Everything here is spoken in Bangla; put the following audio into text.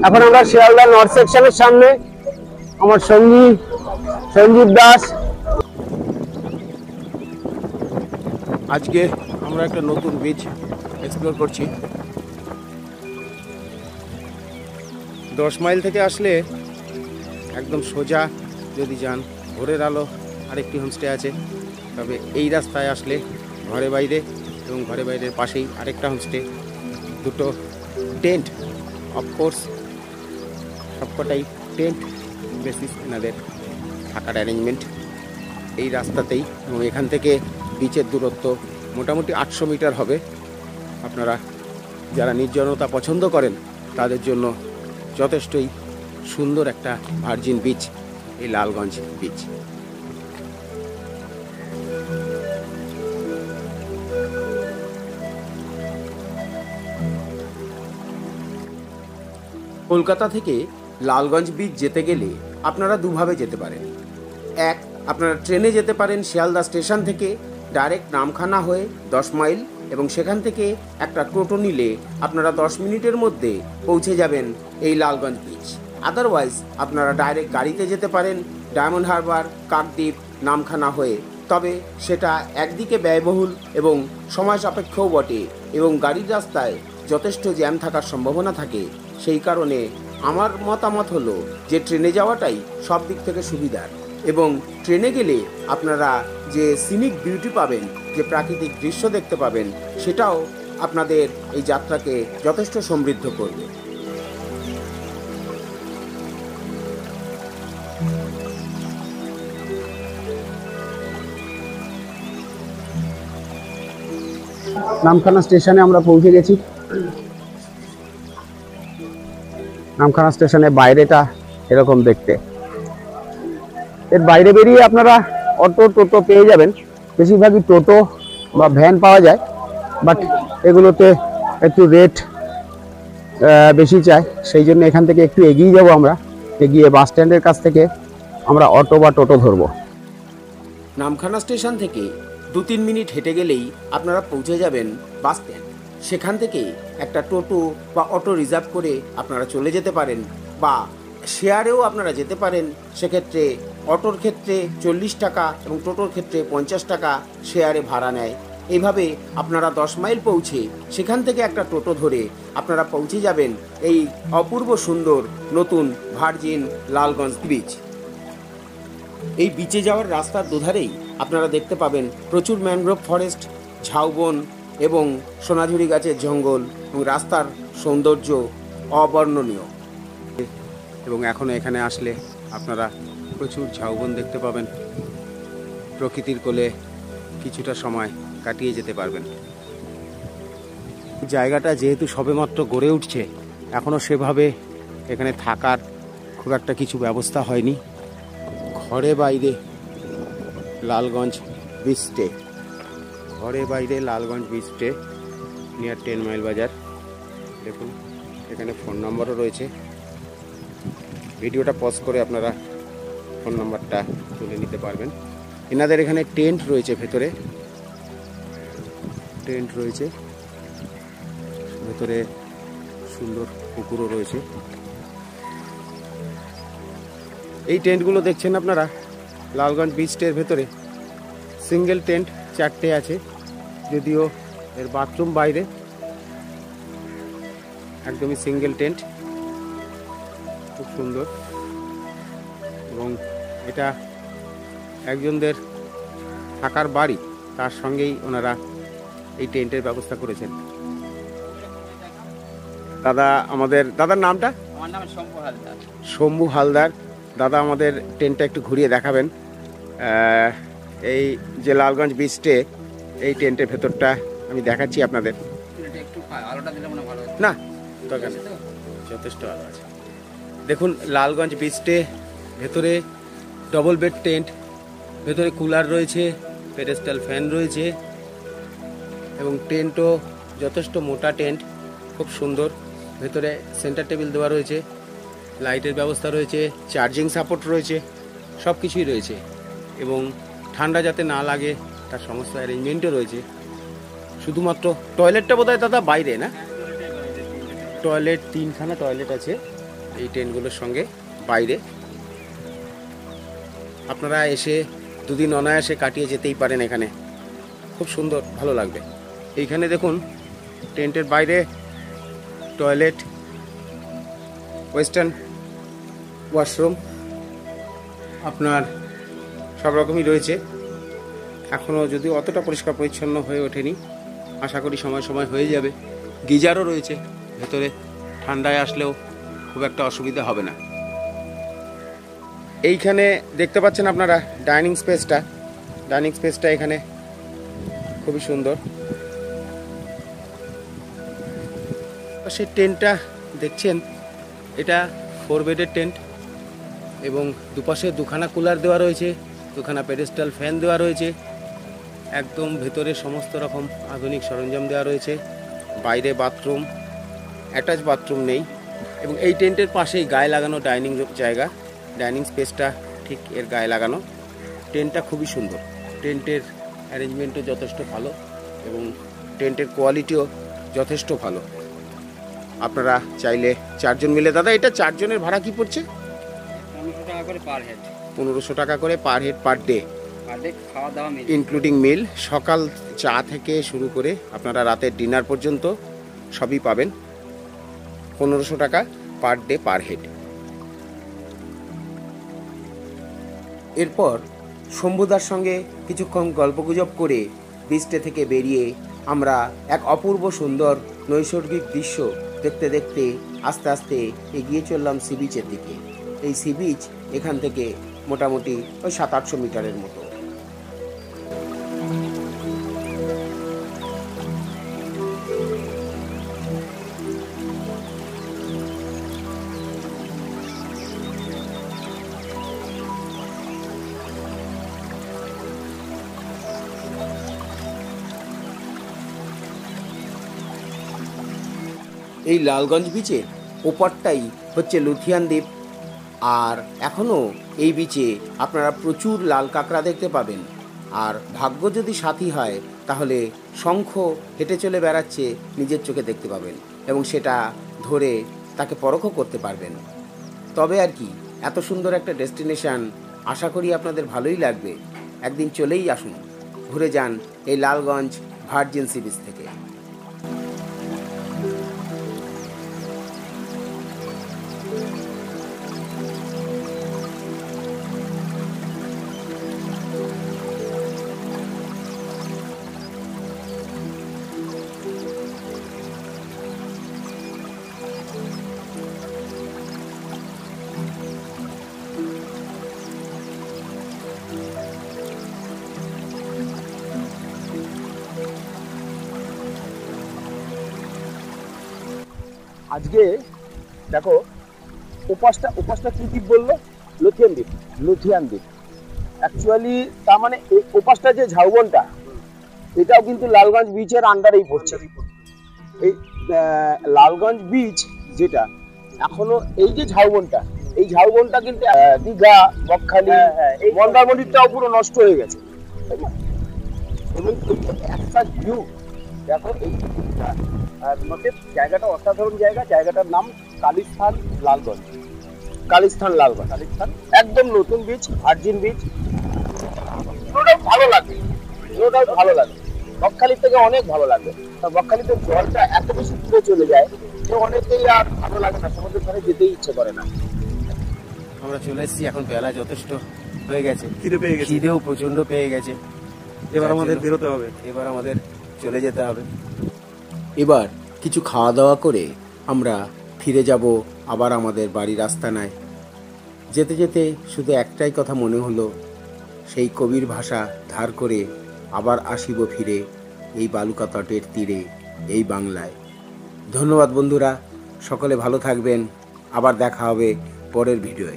এখন আমরা শিয়ালদা নর্থ সেকশনের সামনে, আমার সঙ্গী সঞ্জীব দাস। আজকে আমরা একটা নতুন বিচ এক্সপ্লোর করছি। 10 মাইল থেকে আসলে একদম সোজা যদি যান, ভোরের আলো আরেকটি হোমস্টে আছে, তবে এই রাস্তায় আসলে ঘরে বাইরে এবং ঘরে বাইরের পাশেই আরেকটা হোমস্টে, দুটো টেন্ট, অফকোর্স সবকটাই টেন্ট বেসিস এনাদের থাকার অ্যারেঞ্জমেন্ট এই রাস্তাতেই। এবং এখান থেকে বিচের দূরত্ব মোটামুটি 800 মিটার হবে। আপনারা যারা নির্জনতা পছন্দ করেন তাদের জন্য যথেষ্টই সুন্দর একটা ভার্জিন বিচ এই লালগঞ্জ বিচ। কলকাতা থেকে লালগঞ্জ বিচ যেতে গেলে আপনারা দুভাবে যেতে পারেন। এক, আপনারা ট্রেনে যেতে পারেন শিয়ালদা স্টেশন থেকে ডাইরেক্ট নামখানা হয়ে 10 মাইল, এবং সেখান থেকে একটা টোটো নিলে আপনারা 10 মিনিটের মধ্যে পৌঁছে যাবেন এই লালগঞ্জ বিচ। আদারওয়াইজ আপনারা ডাইরেক্ট গাড়িতে যেতে পারেন ডায়মন্ড হারবার, কাকদ্বীপ, নামখানা হয়ে। তবে সেটা একদিকে ব্যয়বহুল এবং সময় সাপেক্ষও বটে, এবং গাড়ির রাস্তায় যথেষ্ট জ্যাম থাকার সম্ভাবনা থাকে। সেই কারণে আমার মতামত হলো যে ট্রেনে যাওয়াটাই সব দিক থেকে সুবিধার, এবং ট্রেনে গেলে আপনারা যে সিনিক বিউটি পাবেন, যে প্রাকৃতিক দৃশ্য দেখতে পাবেন, সেটাও আপনাদের এই যাত্রাকে যথেষ্ট সমৃদ্ধ করবে। নামখানা স্টেশনে আমরা পৌঁছে গেছি। নামখানা স্টেশনের বাইরেটা এরকম দেখতে। এর বাইরে বেরিয়ে আপনারা অটো টোটো পেয়ে যাবেন। বেশিরভাগই টোটো বা ভ্যান পাওয়া যায়, বাট এগুলোতে একটু রেট বেশি চায়। সেই জন্য এখান থেকে একটু এগিয়ে যাব আমরা। এগিয়ে বাস স্ট্যান্ডের কাছ থেকে আমরা অটো বা টোটো ধরবো। নামখানা স্টেশন থেকে 2-3 মিনিট হেঁটে গেলেই আপনারা পৌঁছে যাবেন বাস স্ট্যান্ড। সেখান থেকে একটা টোটো বা অটো রিজার্ভ করে আপনারা চলে যেতে পারেন, বা শেয়ারেও আপনারা যেতে পারেন। সেক্ষেত্রে অটোর ক্ষেত্রে 40 টাকা এবং টোটোর ক্ষেত্রে 50 টাকা শেয়ারে ভাড়া নেয়। এইভাবে আপনারা 10 মাইল পৌঁছে সেখান থেকে একটা টোটো ধরে আপনারা পৌঁছে যাবেন এই অপূর্ব সুন্দর নতুন ভার্জিন লালগঞ্জ বিচ। এই বিচে যাওয়ার রাস্তার দুধারেই আপনারা দেখতে পাবেন প্রচুর ম্যানগ্রোভ ফরেস্ট, ঝাউবন এবং সোনাঝুরি গাছের জঙ্গল, এবং রাস্তার সৌন্দর্য অবর্ণনীয়। এবং এখনও এখানে আসলে আপনারা প্রচুর ঝাউবন দেখতে পাবেন। প্রকৃতির কোলে কিছুটা সময় কাটিয়ে যেতে পারবেন। জায়গাটা যেহেতু সবেমাত্র গড়ে উঠছে, এখনও সেভাবে এখানে থাকার খুব একটা কিছু ব্যবস্থা হয়নি। ঘরে বাইরে লালগঞ্জ বিচ স্টে, ঘরে বাইরে Lalganj beach stay near 10 mile বাজার। দেখুন এখানে ফোন নম্বরও রয়েছে। ভিডিওটা পজ করে আপনারা ফোন নাম্বারটা তুলে নিতে পারবেন। এনাদের এখানে টেন্ট রয়েছে, ভেতরে টেন্ট রয়েছে, ভেতরে সুন্দর পুকুরও রয়েছে। এই টেন্টগুলো দেখছেন আপনারা লালগঞ্জ বিচ স্টের ভেতরে। সিঙ্গেল টেন্ট 4টে আছে, যদিও এর বাথরুম বাইরে। একদমই সিঙ্গেল টেন্ট, খুব সুন্দর। এবং এটা একজনদের থাকার বাড়ি, তার সঙ্গেই ওনারা এই টেন্টের ব্যবস্থা করেছেন। দাদা, দাদার নামটা? আমার নাম শম্ভু হালদার। শম্ভু হালদার। দাদা আমাদের টেন্টটা একটু ঘুরিয়ে দেখাবেন। এই যে লালগঞ্জ বিচ স্টে, এই টেন্টের ভেতরটা আমি দেখাচ্ছি আপনাদের। একটু আলোটা দিলে মনে ভালো না, দরকার নেই, যথেষ্ট আলো আছে। দেখুন লালগঞ্জ বিচ স্টে, ভেতরে ডবল বেড টেন্ট, ভেতরে কুলার রয়েছে, পেডেস্টাল ফ্যান রয়েছে, এবং টেন্টও যথেষ্ট মোটা টেন্ট, খুব সুন্দর। ভেতরে সেন্টার টেবিল দেওয়া রয়েছে, লাইটের ব্যবস্থা রয়েছে, চার্জিং সাপোর্ট রয়েছে, সব কিছুই রয়েছে। এবং ঠান্ডা যাতে না লাগে তার সমস্ত অ্যারেঞ্জমেন্টও রয়েছে। শুধুমাত্র টয়লেটটা বোধহয় দাদা বাইরে, না? টয়লেট, 3খানা টয়লেট আছে এই ট্রেনগুলোর সঙ্গে বাইরে। আপনারা এসে দুদিন অনায়াসে কাটিয়ে যেতেই পারেন এখানে, খুব সুন্দর, ভালো লাগবে। এইখানে দেখুন টেন্টের বাইরে টয়লেট, ওয়েস্টার্ন ওয়াশরুম, আপনার সব রকমই রয়েছে। এখনও যদিও অতটা পরিষ্কার পরিচ্ছন্ন হয়ে ওঠেনি, আশা করি সময় সময় হয়ে যাবে। গিজারও রয়েছে ভেতরে, ঠান্ডায় আসলেও খুব একটা অসুবিধা হবে না। এইখানে দেখতে পাচ্ছেন আপনারা ডাইনিং স্পেসটা এখানে খুবই সুন্দর। সেই টেন্টটা দেখছেন, এটা 4 বেডের টেন্ট এবং দুপাশে 2খানা কুলার দেওয়া রয়েছে, 2খানা পেডেস্টাল ফ্যান দেওয়া রয়েছে, একদম ভেতরে সমস্ত রকম আধুনিক সরঞ্জাম দেওয়া রয়েছে। বাইরে বাথরুম, অ্যাটাচ বাথরুম নেই। এবং এই টেন্টের পাশেই গায়ে লাগানো ডাইনিং স্পেসটা ঠিক এর গায়ে লাগানো। টেন্টটা খুবই সুন্দর, টেন্টের অ্যারেঞ্জমেন্টও যথেষ্ট ভালো এবং টেন্টের কোয়ালিটিও যথেষ্ট ভালো। আপনারা চাইলে 4 জন মিলে, দাদা এটা 4 জনের ভাড়া কি পড়ছে? 1500 টাকা করে পার হেড। 1500 টাকা করে পার হেড পার ডে, খাওয়া দাওয়া মিল ইনক্লুডিং মিল। সকাল চা থেকে শুরু করে আপনারা রাতের ডিনার পর্যন্ত সবই পাবেন। 1500 টাকা পার ডে পার হেড। এরপর শম্ভুদার সঙ্গে কিছুক্ষণ গল্পগুজব করে বিচটে থেকে বেরিয়ে আমরা এক অপূর্ব সুন্দর নৈসর্গিক দৃশ্য দেখতে দেখতে আস্তে আস্তে এগিয়ে চললাম সি বিচের দিকে। এই সি বিচ এখান থেকে মোটামুটি ওই 700-800 মিটারের মতো। এই লালগঞ্জ বিচের ওপারটাই হচ্ছে লুথিয়ান দ্বীপ। আর এখনও এই বিচে আপনারা প্রচুর লাল কাঁকড়া দেখতে পাবেন। আর ভাগ্য যদি সাথী হয় তাহলে শঙ্খ হেঁটে চলে বেড়াচ্ছে নিজের চোখে দেখতে পাবেন এবং সেটা ধরে তাকে পরখও করতে পারবেন। তবে আর কি, এত সুন্দর একটা ডেস্টিনেশন, আশা করি আপনাদের ভালোই লাগবে। একদিন চলেই আসুন, ঘুরে যান এই লালগঞ্জ ভার্জিন সি বিচ থেকে। আজকে দেখো ওপাশটা কি দ্বীপ বললো? লুথিয়ান দ্বীপ। অ্যাকচুয়ালি তার মানে এই ওপাশটা যে ঝাউবনটা, এটাও কিন্তু লালগঞ্জ বিচের আন্ডারেই পড়ছে। এই লালগঞ্জ বিচ যেটা এখনো, এই যে ঝাউবনটা, এই ঝাউবনটা কিন্তু দীঘা, বকখালি, মন্দারমণিটাও পুরো নষ্ট হয়ে গেছে। এবং একটা ভিউ দেখো, এই জায়গাটা অসাধারণ জায়গাটার নাম কালিস্থান লালগঞ্জ। একদম নতুন বিচ, ভার্জিন বিচ। ভালো লাগে, বকখালির থেকে অনেক ভালো লাগে। বকখালিতে জলটা এত বেশি দূরে চলে যায় যে অনেকেই আর ভালো লাগে না, সমুদ্রের ধারে যেতেই ইচ্ছে করে না। আমরা চলে এসেছি, এখন বেলা যথেষ্ট হয়ে গেছে, খিদেও প্রচন্ড পেয়ে গেছে। এবার আমাদের বেরোতে হবে, এবার আমাদের চলে যেতে হবে। এবার কিছু খাওয়া দাওয়া করে আমরা ফিরে যাব আবার আমাদের বাড়ির আস্তানায়। যেতে যেতে শুধু একটাই কথা মনে হলো, সেই কবির ভাষা ধার করে আবার আসিব ফিরে এই বালুকা তটের তীরে, এই বাংলায়। ধন্যবাদ বন্ধুরা, সকলে ভালো থাকবেন। আবার দেখা হবে পরের ভিডিওয়ে।